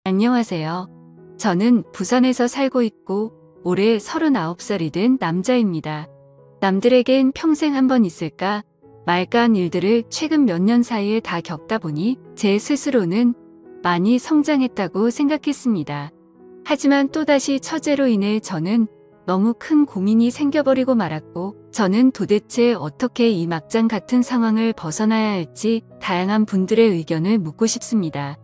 안녕하세요. 저는 부산에서 살고 있고 올해 39살이 된 남자입니다. 남들에겐 평생 한 번 있을까 말까 한 일들을 최근 몇 년 사이에 다 겪다 보니 제 스스로는 많이 성장했다고 생각했습니다. 하지만 또다시 처제로 인해 저는 너무 큰 고민이 생겨버리고 말았고, 저는 도대체 어떻게 이 막장 같은 상황을 벗어나야 할지 다양한 분들의 의견을 묻고 싶습니다.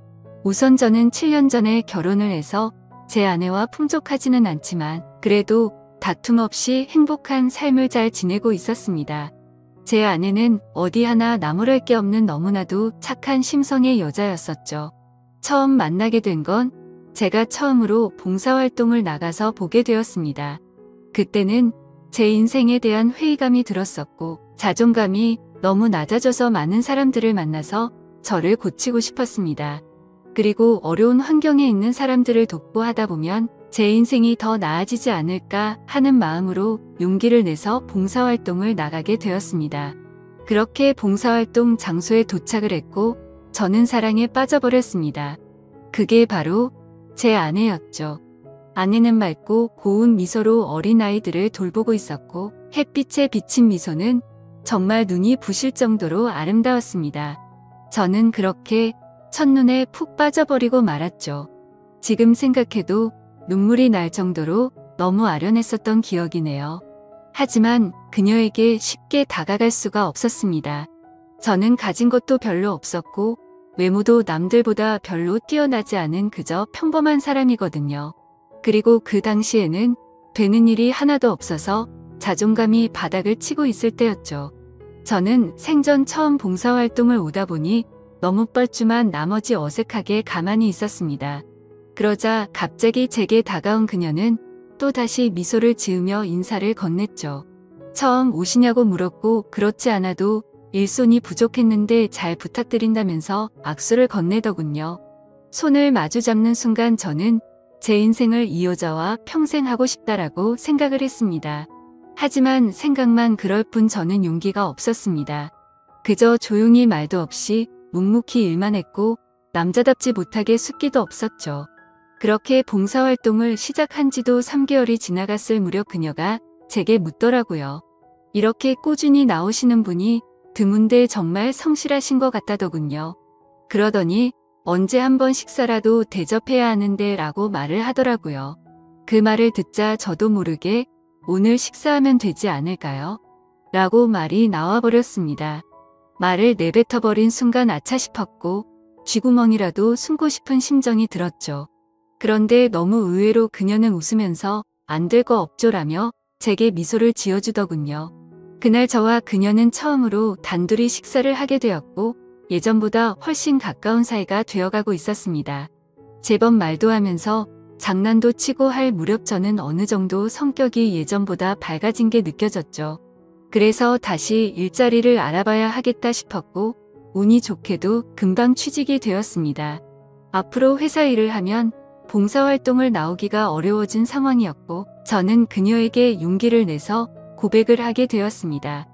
우선 저는 7년 전에 결혼을 해서 제 아내와 풍족하지는 않지만 그래도 다툼 없이 행복한 삶을 잘 지내고 있었습니다. 제 아내는 어디 하나 나무랄 게 없는 너무나도 착한 심성의 여자였었죠. 처음 만나게 된 건 제가 처음으로 봉사활동을 나가서 보게 되었습니다. 그때는 제 인생에 대한 회의감이 들었었고 자존감이 너무 낮아져서 많은 사람들을 만나서 저를 고치고 싶었습니다. 그리고 어려운 환경에 있는 사람들을 돕고 하다 보면 제 인생이 더 나아지지 않을까 하는 마음으로 용기를 내서 봉사활동을 나가게 되었습니다. 그렇게 봉사활동 장소에 도착을 했고 저는 사랑에 빠져버렸습니다. 그게 바로 제 아내였죠. 아내는 맑고 고운 미소로 어린아이들을 돌보고 있었고 햇빛에 비친 미소는 정말 눈이 부실 정도로 아름다웠습니다. 저는 그렇게 첫눈에 푹 빠져버리고 말았죠. 지금 생각해도 눈물이 날 정도로 너무 아련했었던 기억이네요. 하지만 그녀에게 쉽게 다가갈 수가 없었습니다. 저는 가진 것도 별로 없었고 외모도 남들보다 별로 뛰어나지 않은 그저 평범한 사람이거든요. 그리고 그 당시에는 되는 일이 하나도 없어서 자존감이 바닥을 치고 있을 때였죠. 저는 생전 처음 봉사활동을 오다 보니 너무 뻘쭘한 나머지 어색하게 가만히 있었습니다. 그러자 갑자기 제게 다가온 그녀는 또다시 미소를 지으며 인사를 건넸죠. 처음 오시냐고 물었고 그렇지 않아도 일손이 부족했는데 잘 부탁드린다면서 악수를 건네더군요. 손을 마주 잡는 순간 저는 제 인생을 이 여자와 평생 하고 싶다라고 생각을 했습니다. 하지만 생각만 그럴 뿐 저는 용기가 없었습니다. 그저 조용히 말도 없이 묵묵히 일만 했고 남자답지 못하게 숫기도 없었죠. 그렇게 봉사활동을 시작한 지도 3개월이 지나갔을 무렵 그녀가 제게 묻더라고요. 이렇게 꾸준히 나오시는 분이 드문데 정말 성실하신 것 같다더군요. 그러더니 언제 한번 식사라도 대접해야 하는데 라고 말을 하더라고요. 그 말을 듣자 저도 모르게 오늘 식사하면 되지 않을까요? 라고 말이 나와버렸습니다. 말을 내뱉어버린 순간 아차 싶었고 쥐구멍이라도 숨고 싶은 심정이 들었죠. 그런데 너무 의외로 그녀는 웃으면서 안 될 거 없죠라며 제게 미소를 지어주더군요. 그날 저와 그녀는 처음으로 단둘이 식사를 하게 되었고 예전보다 훨씬 가까운 사이가 되어가고 있었습니다. 제법 말도 하면서 장난도 치고 할 무렵 저는 어느 정도 성격이 예전보다 밝아진 게 느껴졌죠. 그래서 다시 일자리를 알아봐야 하겠다 싶었고 운이 좋게도 금방 취직이 되었습니다. 앞으로 회사 일을 하면 봉사활동을 나오기가 어려워진 상황이었고 저는 그녀에게 용기를 내서 고백을 하게 되었습니다.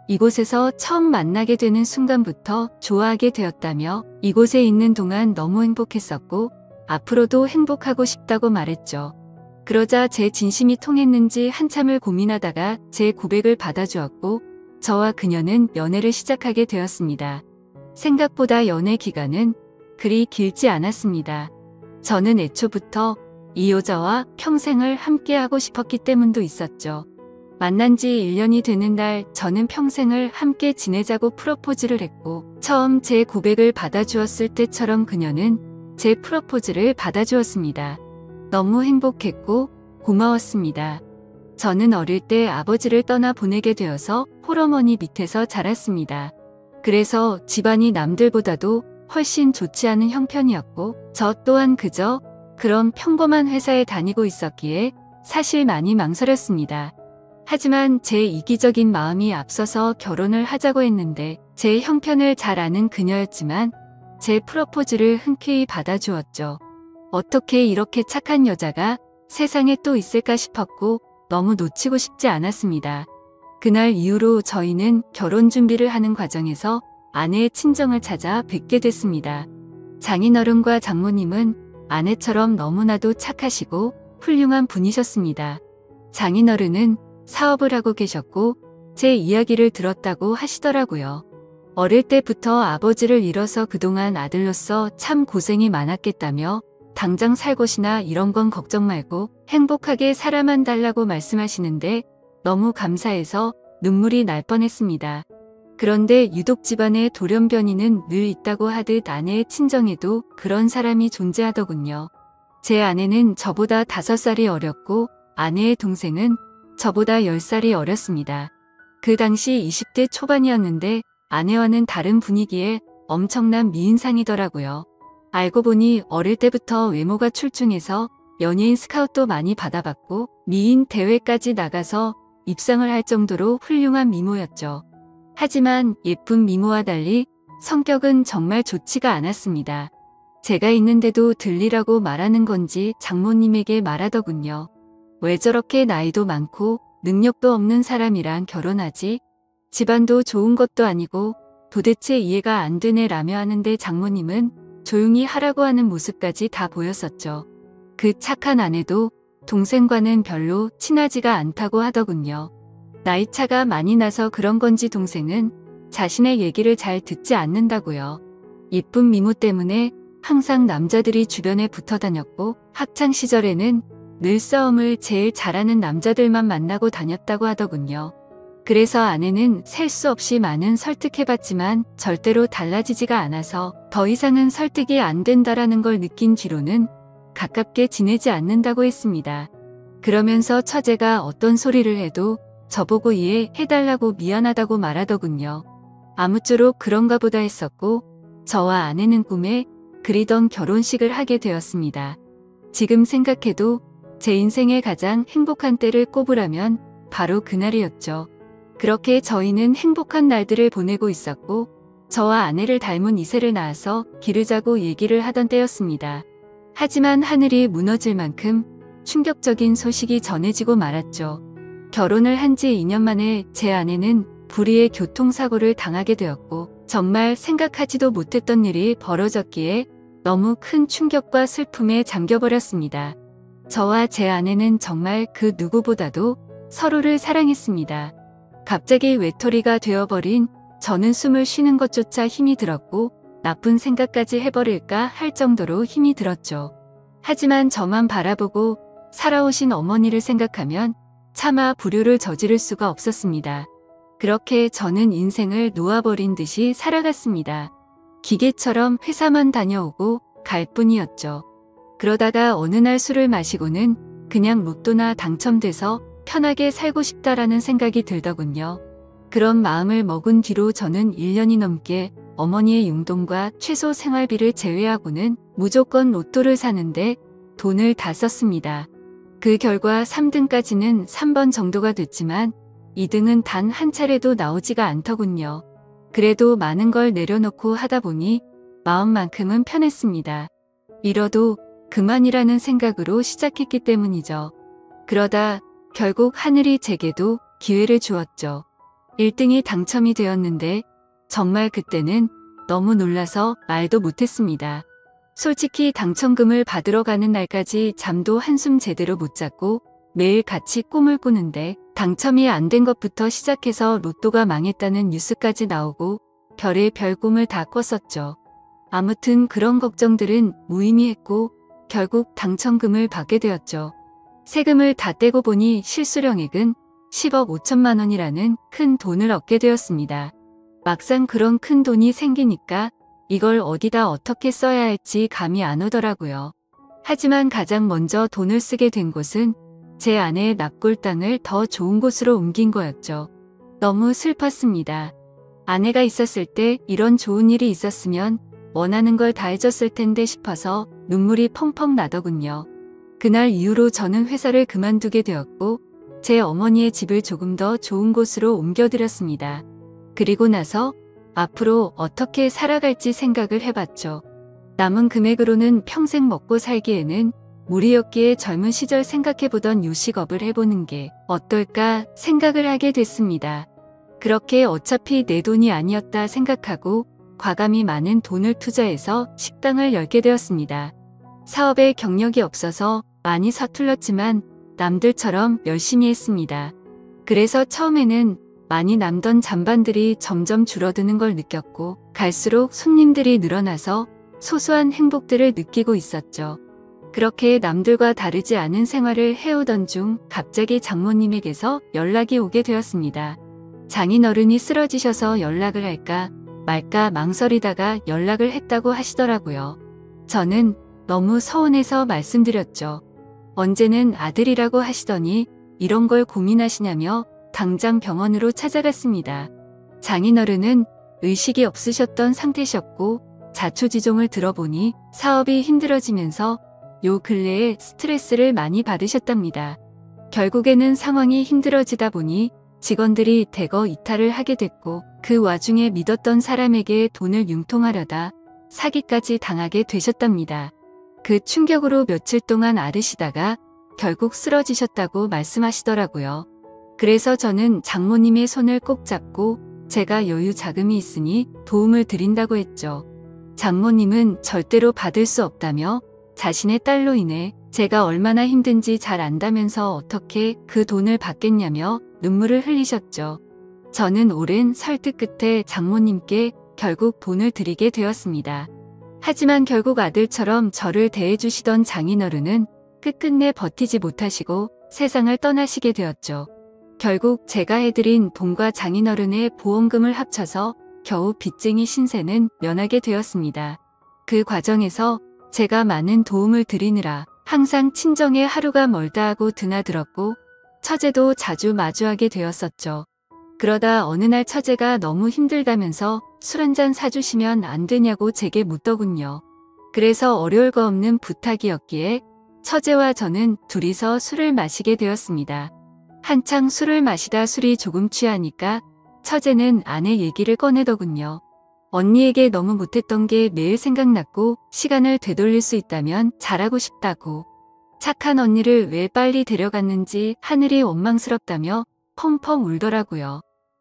이곳에서 처음 만나게 되는 순간부터 좋아하게 되었다며 이곳에 있는 동안 너무 행복했었고 앞으로도 행복하고 싶다고 말했죠. 그러자 제 진심이 통했는지 한참을 고민하다가 제 고백을 받아주었고 저와 그녀는 연애를 시작하게 되었습니다. 생각보다 연애 기간은 그리 길지 않았습니다. 저는 애초부터 이 여자와 평생을 함께하고 싶었기 때문도 있었죠. 만난 지 1년이 되는 날 저는 평생을 함께 지내자고 프로포즈를 했고 처음 제 고백을 받아주었을 때처럼 그녀는 제 프로포즈를 받아주었습니다. 너무 행복했고 고마웠습니다. 저는 어릴 때 아버지를 떠나 보내게 되어서 홀어머니 밑에서 자랐습니다. 그래서 집안이 남들보다도 훨씬 좋지 않은 형편이었고 저 또한 그저 그런 평범한 회사에 다니고 있었기에 사실 많이 망설였습니다. 하지만 제 이기적인 마음이 앞서서 결혼을 하자고 했는데 제 형편을 잘 아는 그녀였지만 제 프로포즈를 흔쾌히 받아주었죠. 어떻게 이렇게 착한 여자가 세상에 또 있을까 싶었고 너무 놓치고 싶지 않았습니다. 그날 이후로 저희는 결혼 준비를 하는 과정에서 아내의 친정을 찾아 뵙게 됐습니다. 장인어른과 장모님은 아내처럼 너무나도 착하시고 훌륭한 분이셨습니다. 장인어른은 사업을 하고 계셨고 제 이야기를 들었다고 하시더라고요. 어릴 때부터 아버지를 잃어서 그동안 아들로서 참 고생이 많았겠다며 당장 살 것이나 이런 건 걱정 말고 행복하게 살아만 달라고 말씀하시는데 너무 감사해서 눈물이 날 뻔했습니다. 그런데 유독 집안에 돌연변이는 늘 있다고 하듯 아내의 친정에도 그런 사람이 존재하더군요. 제 아내는 저보다 5살이 어렸고 아내의 동생은 저보다 10살이 어렸습니다. 그 당시 20대 초반이었는데 아내와는 다른 분위기에 엄청난 미인상이더라고요. 알고 보니 어릴 때부터 외모가 출중해서 연예인 스카웃도 많이 받아봤고 미인 대회까지 나가서 입상을 할 정도로 훌륭한 미모였죠. 하지만 예쁜 미모와 달리 성격은 정말 좋지가 않았습니다. 제가 있는데도 들리라고 말하는 건지 장모님에게 말하더군요. 왜 저렇게 나이도 많고 능력도 없는 사람이랑 결혼하지? 집안도 좋은 것도 아니고 도대체 이해가 안 되네라며 하는데 장모님은 조용히 하라고 하는 모습까지 다 보였었죠. 그 착한 아내도 동생과는 별로 친하지가 않다고 하더군요. 나이차가 많이 나서 그런 건지 동생은 자신의 얘기를 잘 듣지 않는다고요. 예쁜 미모 때문에 항상 남자들이 주변에 붙어 다녔고 학창 시절에는 늘 싸움을 제일 잘하는 남자들만 만나고 다녔다고 하더군요. 그래서 아내는 셀 수 없이 많은 설득해봤지만 절대로 달라지지가 않아서 더 이상은 설득이 안 된다라는 걸 느낀 뒤로는 가깝게 지내지 않는다고 했습니다. 그러면서 처제가 어떤 소리를 해도 저보고 이해해달라고 미안하다고 말하더군요. 아무쪼록 그런가 보다 했었고 저와 아내는 꿈에 그리던 결혼식을 하게 되었습니다. 지금 생각해도 제 인생의 가장 행복한 때를 꼽으라면 바로 그날이었죠. 그렇게 저희는 행복한 날들을 보내고 있었고 저와 아내를 닮은 2세를 낳아서 기르자고 얘기를 하던 때였습니다. 하지만 하늘이 무너질 만큼 충격적인 소식이 전해지고 말았죠. 결혼을 한 지 2년 만에 제 아내는 불의의 교통사고를 당하게 되었고 정말 생각하지도 못했던 일이 벌어졌기에 너무 큰 충격과 슬픔에 잠겨버렸습니다. 저와 제 아내는 정말 그 누구보다도 서로를 사랑했습니다. 갑자기 외톨이가 되어버린 저는 숨을 쉬는 것조차 힘이 들었고 나쁜 생각까지 해버릴까 할 정도로 힘이 들었죠. 하지만 저만 바라보고 살아오신 어머니를 생각하면 차마 불효를 저지를 수가 없었습니다. 그렇게 저는 인생을 놓아버린 듯이 살아갔습니다. 기계처럼 회사만 다녀오고 갈 뿐이었죠. 그러다가 어느 날 술을 마시고는 그냥 로또나 당첨돼서 편하게 살고 싶다라는 생각이 들더군요. 그런 마음을 먹은 뒤로 저는 1년이 넘게 어머니의 용돈과 최소 생활비를 제외하고는 무조건 로또를 사는데 돈을 다 썼습니다. 그 결과 3등까지는 3번 정도가 됐지만 2등은 단 한 차례도 나오지가 않더군요. 그래도 많은 걸 내려놓고 하다 보니 마음만큼은 편했습니다. 잃어도 그만이라는 생각으로 시작했기 때문이죠. 그러다 결국 하늘이 제게도 기회를 주었죠. 1등이 당첨이 되었는데 정말 그때는 너무 놀라서 말도 못했습니다. 솔직히 당첨금을 받으러 가는 날까지 잠도 한숨 제대로 못 잤고 매일 같이 꿈을 꾸는데 당첨이 안 된 것부터 시작해서 로또가 망했다는 뉴스까지 나오고 별의별 꿈을 다 꿨었죠. 아무튼 그런 걱정들은 무의미했고 결국 당첨금을 받게 되었죠. 세금을 다 떼고 보니 실수령액은 10억 5천만 원이라는 큰 돈을 얻게 되었습니다. 막상 그런 큰 돈이 생기니까 이걸 어디다 어떻게 써야 할지 감이 안 오더라고요. 하지만 가장 먼저 돈을 쓰게 된 곳은 제 아내의 납골 땅을 더 좋은 곳으로 옮긴 거였죠. 너무 슬펐습니다. 아내가 있었을 때 이런 좋은 일이 있었으면 원하는 걸 다 해줬을 텐데 싶어서 눈물이 펑펑 나더군요. 그날 이후로 저는 회사를 그만두게 되었고 제 어머니의 집을 조금 더 좋은 곳으로 옮겨드렸습니다. 그리고 나서 앞으로 어떻게 살아갈지 생각을 해봤죠. 남은 금액으로는 평생 먹고 살기에는 무리였기에 젊은 시절 생각해보던 요식업을 해보는 게 어떨까 생각을 하게 됐습니다. 그렇게 어차피 내 돈이 아니었다 생각하고 과감히 많은 돈을 투자해서 식당을 열게 되었습니다. 사업에 경력이 없어서 많이 서툴렀지만 남들처럼 열심히 했습니다. 그래서 처음에는 많이 남던 잔반들이 점점 줄어드는 걸 느꼈고 갈수록 손님들이 늘어나서 소소한 행복들을 느끼고 있었죠. 그렇게 남들과 다르지 않은 생활을 해오던 중 갑자기 장모님에게서 연락이 오게 되었습니다. 장인어른이 쓰러지셔서 연락을 할까 말까 망설이다가 연락을 했다고 하시더라고요. 저는 너무 서운해서 말씀드렸죠. 언제는 아들이라고 하시더니 이런 걸 고민하시냐며 당장 병원으로 찾아갔습니다. 장인어른은 의식이 없으셨던 상태셨고 자초지종을 들어보니 사업이 힘들어지면서 요 근래에 스트레스를 많이 받으셨답니다. 결국에는 상황이 힘들어지다 보니 직원들이 대거 이탈을 하게 됐고 그 와중에 믿었던 사람에게 돈을 융통하려다 사기까지 당하게 되셨답니다. 그 충격으로 며칠 동안 앓으시다가 결국 쓰러지셨다고 말씀하시더라고요. 그래서 저는 장모님의 손을 꼭 잡고 제가 여유 자금이 있으니 도움을 드린다고 했죠. 장모님은 절대로 받을 수 없다며 자신의 딸로 인해 제가 얼마나 힘든지 잘 안다면서 어떻게 그 돈을 받겠냐며 눈물을 흘리셨죠. 저는 오랜 설득 끝에 장모님께 결국 돈을 드리게 되었습니다. 하지만 결국 아들처럼 저를 대해주시던 장인어른은 끝끝내 버티지 못하시고 세상을 떠나시게 되었죠. 결국 제가 해드린 돈과 장인어른의 보험금을 합쳐서 겨우 빚쟁이 신세는 면하게 되었습니다. 그 과정에서 제가 많은 도움을 드리느라 항상 친정에 하루가 멀다 하고 드나들었고 처제도 자주 마주하게 되었었죠. 그러다 어느 날 처제가 너무 힘들다면서 술 한잔 사주시면 안 되냐고 제게 묻더군요. 그래서 어려울 거 없는 부탁이었기에 처제와 저는 둘이서 술을 마시게 되었습니다. 한창 술을 마시다 술이 조금 취하니까 처제는 아내 얘기를 꺼내더군요. 언니에게 너무 못했던 게 매일 생각났고 시간을 되돌릴 수 있다면 잘하고 싶다고. 착한 언니를 왜 빨리 데려갔는지 하늘이 원망스럽다며 펑펑 울더라고요.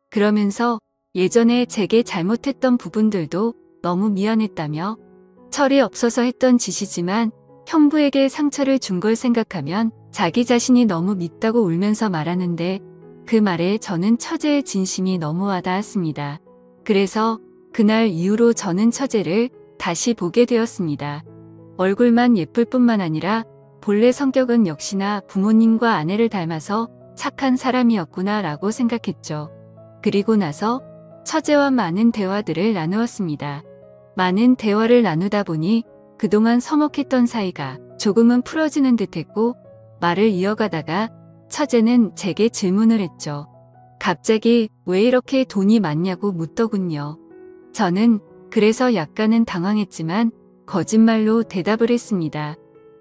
그러면서 예전에 제게 잘못했던 부분들도 너무 미안했다며 철이 없어서 했던 짓이지만 형부에게 상처를 준 걸 생각하면 자기 자신이 너무 밉다고 울면서 말하는데 그 말에 저는 처제의 진심이 너무 와닿았습니다. 그래서 그날 이후로 저는 처제를 다시 보게 되었습니다. 얼굴만 예쁠 뿐만 아니라 본래 성격은 역시나 부모님과 아내를 닮아서 착한 사람이었구나 라고 생각했죠. 그리고 나서 처제와 많은 대화들을 나누었습니다. 많은 대화를 나누다 보니 그동안 서먹했던 사이가 조금은 풀어지는 듯했고 말을 이어가다가 처제는 제게 질문을 했죠. 갑자기 왜 이렇게 돈이 많냐고 묻더군요. 저는 그래서 약간은 당황했지만 거짓말로 대답을 했습니다.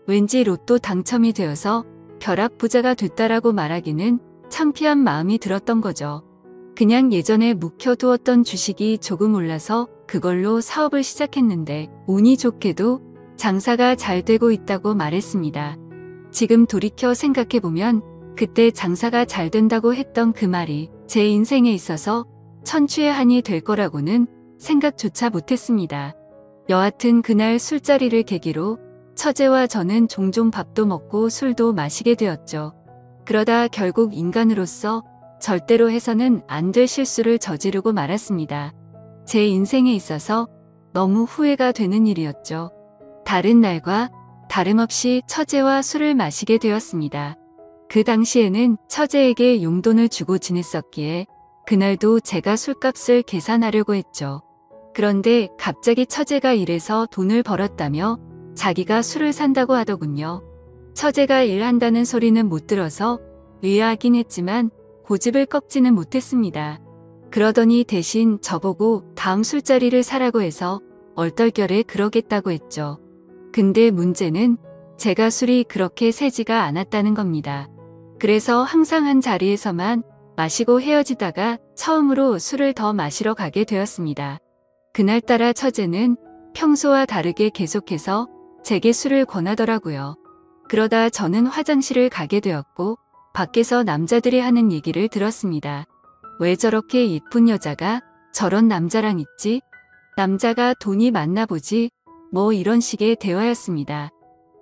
왠지 로또 당첨이 되어서 벼락부자가 됐다라고 말하기는 창피한 마음이 들었던 거죠. 그냥 예전에 묵혀두었던 주식이 조금 올라서 그걸로 사업을 시작했는데 운이 좋게도 장사가 잘 되고 있다고 말했습니다. 지금 돌이켜 생각해보면 그때 장사가 잘 된다고 했던 그 말이 제 인생에 있어서 천추의 한이 될 거라고는 생각조차 못했습니다. 여하튼 그날 술자리를 계기로 처제와 저는 종종 밥도 먹고 술도 마시게 되었죠. 그러다 결국 인간으로서 절대로 해서는 안 될 실수를 저지르고 말았습니다. 제 인생에 있어서 너무 후회가 되는 일이었죠. 다른 날과 다름없이 처제와 술을 마시게 되었습니다. 그 당시에는 처제에게 용돈을 주고 지냈었기에 그날도 제가 술값을 계산하려고 했죠. 그런데 갑자기 처제가 일해서 돈을 벌었다며 자기가 술을 산다고 하더군요. 처제가 일한다는 소리는 못 들어서 의아하긴 했지만 고집을 꺾지는 못했습니다. 그러더니 대신 저보고 다음 술자리를 사라고 해서 얼떨결에 그러겠다고 했죠. 근데 문제는 제가 술이 그렇게 세지가 않았다는 겁니다. 그래서 항상 한 자리에서만 마시고 헤어지다가 처음으로 술을 더 마시러 가게 되었습니다. 그날따라 처제는 평소와 다르게 계속해서 제게 술을 권하더라고요. 그러다 저는 화장실을 가게 되었고 밖에서 남자들이 하는 얘기를 들었습니다. 왜 저렇게 예쁜 여자가 저런 남자랑 있지? 남자가 돈이 많나 보지? 뭐 이런 식의 대화였습니다.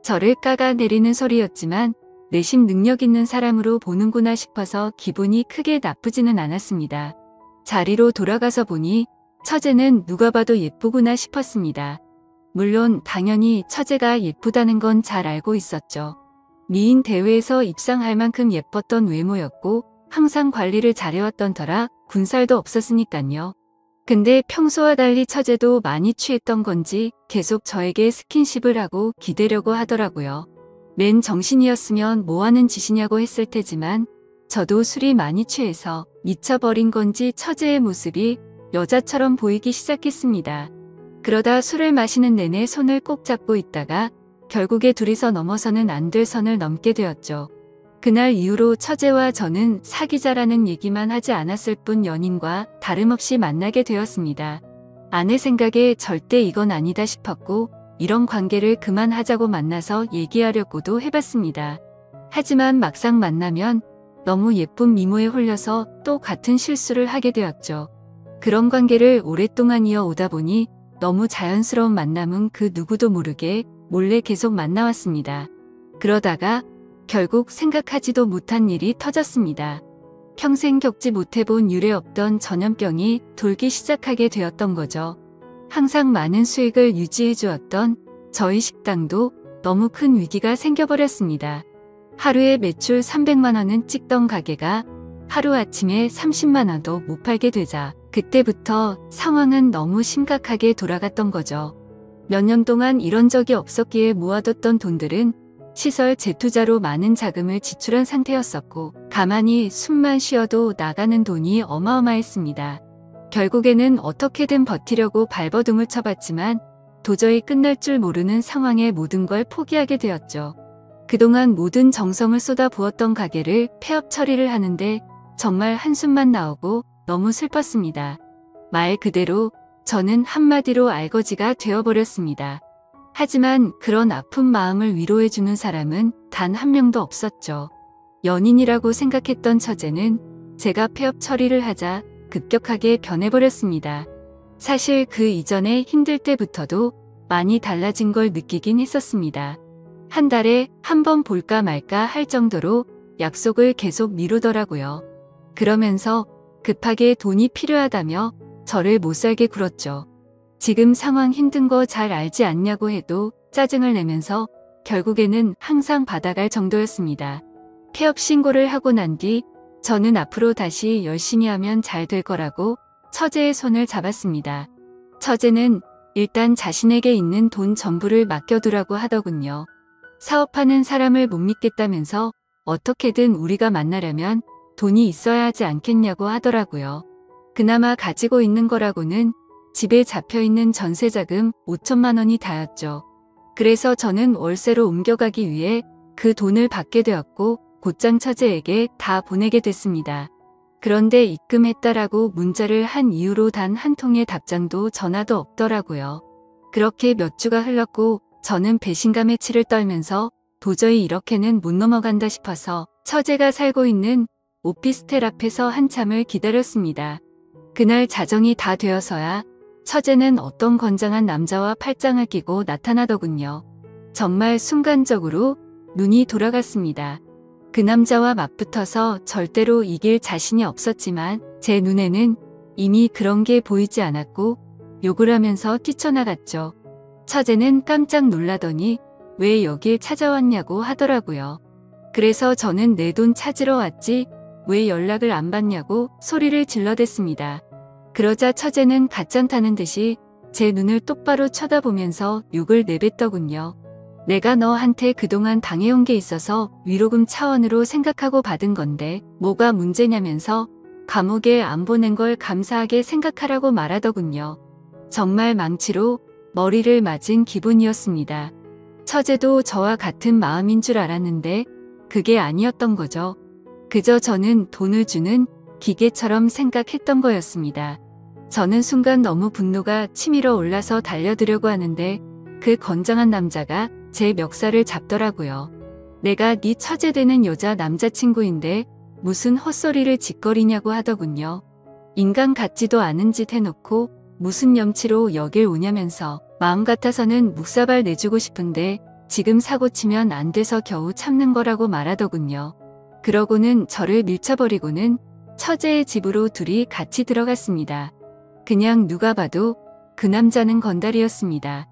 저를 깎아내리는 소리였지만 내심 능력 있는 사람으로 보는구나 싶어서 기분이 크게 나쁘지는 않았습니다. 자리로 돌아가서 보니 처제는 누가 봐도 예쁘구나 싶었습니다. 물론 당연히 처제가 예쁘다는 건 잘 알고 있었죠. 미인 대회에서 입상할 만큼 예뻤던 외모였고 항상 관리를 잘해왔던 터라 군살도 없었으니깐요. 근데 평소와 달리 처제도 많이 취했던 건지 계속 저에게 스킨십을 하고 기대려고 하더라고요. 맨 정신이었으면 뭐하는 짓이냐고 했을 테지만 저도 술이 많이 취해서 미쳐버린 건지 처제의 모습이 여자처럼 보이기 시작했습니다. 그러다 술을 마시는 내내 손을 꼭 잡고 있다가 결국에 둘이서 넘어서는 안 될 선을 넘게 되었죠. 그날 이후로 처제와 저는 사귀자라는 얘기만 하지 않았을 뿐 연인과 다름없이 만나게 되었습니다. 아내 생각에 절대 이건 아니다 싶었고 이런 관계를 그만하자고 만나서 얘기하려고도 해봤습니다. 하지만 막상 만나면 너무 예쁜 미모에 홀려서 또 같은 실수를 하게 되었죠. 그런 관계를 오랫동안 이어오다 보니 너무 자연스러운 만남은 그 누구도 모르게 몰래 계속 만나왔습니다. 그러다가 결국 생각하지도 못한 일이 터졌습니다. 평생 겪지 못해본 유례 없던 전염병이 돌기 시작하게 되었던 거죠. 항상 많은 수익을 유지해 주었던 저희 식당도 너무 큰 위기가 생겨버렸습니다. 하루에 매출 300만 원은 찍던 가게가 하루아침에 30만 원도 못 팔게 되자 그때부터 상황은 너무 심각하게 돌아갔던 거죠. 몇 년 동안 이런 적이 없었기에 모아뒀던 돈들은 시설 재투자로 많은 자금을 지출한 상태였었고 가만히 숨만 쉬어도 나가는 돈이 어마어마했습니다. 결국에는 어떻게든 버티려고 발버둥을 쳐봤지만 도저히 끝날 줄 모르는 상황에 모든 걸 포기하게 되었죠. 그동안 모든 정성을 쏟아부었던 가게를 폐업 처리를 하는데 정말 한숨만 나오고 너무 슬펐습니다. 말 그대로 저는 한마디로 알거지가 되어버렸습니다. 하지만 그런 아픈 마음을 위로해주는 사람은 단 한 명도 없었죠. 연인이라고 생각했던 처제는 제가 폐업 처리를 하자 급격하게 변해버렸습니다. 사실 그 이전에 힘들 때부터도 많이 달라진 걸 느끼긴 했었습니다. 한 달에 한 번 볼까 말까 할 정도로 약속을 계속 미루더라고요. 그러면서 급하게 돈이 필요하다며 저를 못살게 굴었죠. 지금 상황 힘든 거 잘 알지 않냐고 해도 짜증을 내면서 결국에는 항상 받아갈 정도였습니다. 폐업 신고를 하고 난 뒤 저는 앞으로 다시 열심히 하면 잘 될 거라고 처제의 손을 잡았습니다. 처제는 일단 자신에게 있는 돈 전부를 맡겨두라고 하더군요. 사업하는 사람을 못 믿겠다면서 어떻게든 우리가 만나려면 돈이 있어야 하지 않겠냐고 하더라고요. 그나마 가지고 있는 거라고는 집에 잡혀있는 전세자금 5천만 원이 다였죠. 그래서 저는 월세로 옮겨가기 위해 그 돈을 받게 되었고 곧장 처제에게 다 보내게 됐습니다. 그런데 입금했다라고 문자를 한 이후로 단 한 통의 답장도 전화도 없더라고요. 그렇게 몇 주가 흘렀고 저는 배신감에 치를 떨면서 도저히 이렇게는 못 넘어간다 싶어서 처제가 살고 있는 오피스텔 앞에서 한참을 기다렸습니다. 그날 자정이 다 되어서야 처제는 어떤 건장한 남자와 팔짱을 끼고 나타나더군요. 정말 순간적으로 눈이 돌아갔습니다. 그 남자와 맞붙어서 절대로 이길 자신이 없었지만 제 눈에는 이미 그런 게 보이지 않았고 욕을 하면서 뛰쳐나갔죠. 처제는 깜짝 놀라더니 왜 여길 찾아왔냐고 하더라고요. 그래서 저는 내 돈 찾으러 왔지 왜 연락을 안 받냐고 소리를 질러댔습니다. 그러자 처제는 갓장 타는 듯이 제 눈을 똑바로 쳐다보면서 욕을 내뱉더군요. 내가 너한테 그동안 당해온 게 있어서 위로금 차원으로 생각하고 받은 건데 뭐가 문제냐면서 감옥에 안 보낸 걸 감사하게 생각하라고 말하더군요. 정말 망치로 머리를 맞은 기분이었습니다. 처제도 저와 같은 마음인 줄 알았는데 그게 아니었던 거죠. 그저 저는 돈을 주는 기계처럼 생각했던 거였습니다. 저는 순간 너무 분노가 치밀어 올라서 달려들려고 하는데 그 건장한 남자가 제 멱살을 잡더라고요. 내가 네 처제 되는 여자 남자친구인데 무슨 헛소리를 짓거리냐고 하더군요. 인간 같지도 않은 짓 해놓고 무슨 염치로 여길 오냐면서 마음 같아서는 묵사발 내주고 싶은데 지금 사고 치면 안 돼서 겨우 참는 거라고 말하더군요. 그러고는 저를 밀쳐버리고는 처제의 집으로 둘이 같이 들어갔습니다. 그냥 누가 봐도 그 남자는 건달이었습니다.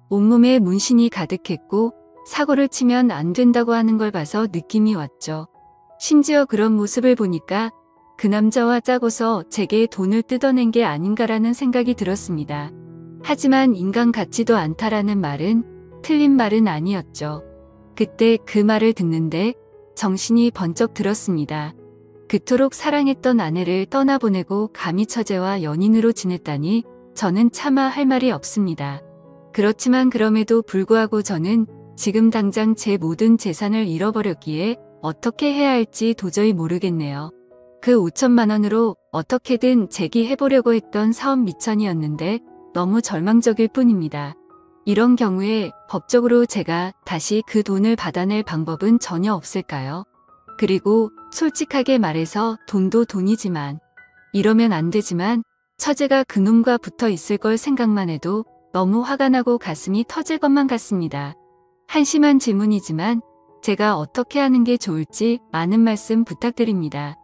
온몸에 문신이 가득했고 사고를 치면 안 된다고 하는 걸 봐서 느낌이 왔죠. 심지어 그런 모습을 보니까 그 남자와 짜고서 제게 돈을 뜯어낸 게 아닌가라는 생각이 들었습니다. 하지만 인간 같지도 않다라는 말은 틀린 말은 아니었죠. 그때 그 말을 듣는데 정신이 번쩍 들었습니다. 그토록 사랑했던 아내를 떠나보내고 감히 처제와 연인으로 지냈다니 저는 차마 할 말이 없습니다. 그렇지만 그럼에도 불구하고 저는 지금 당장 제 모든 재산을 잃어버렸기에 어떻게 해야 할지 도저히 모르겠네요. 그 5천만 원으로 어떻게든 재기해보려고 했던 사업 미천이었는데 너무 절망적일 뿐입니다. 이런 경우에 법적으로 제가 다시 그 돈을 받아낼 방법은 전혀 없을까요? 그리고 솔직하게 말해서 돈도 돈이지만 이러면 안 되지만 처제가 그놈과 붙어 있을 걸 생각만 해도 너무 화가 나고 가슴이 터질 것만 같습니다. 한심한 질문이지만 제가 어떻게 하는 게 좋을지 많은 말씀 부탁드립니다.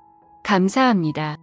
감사합니다.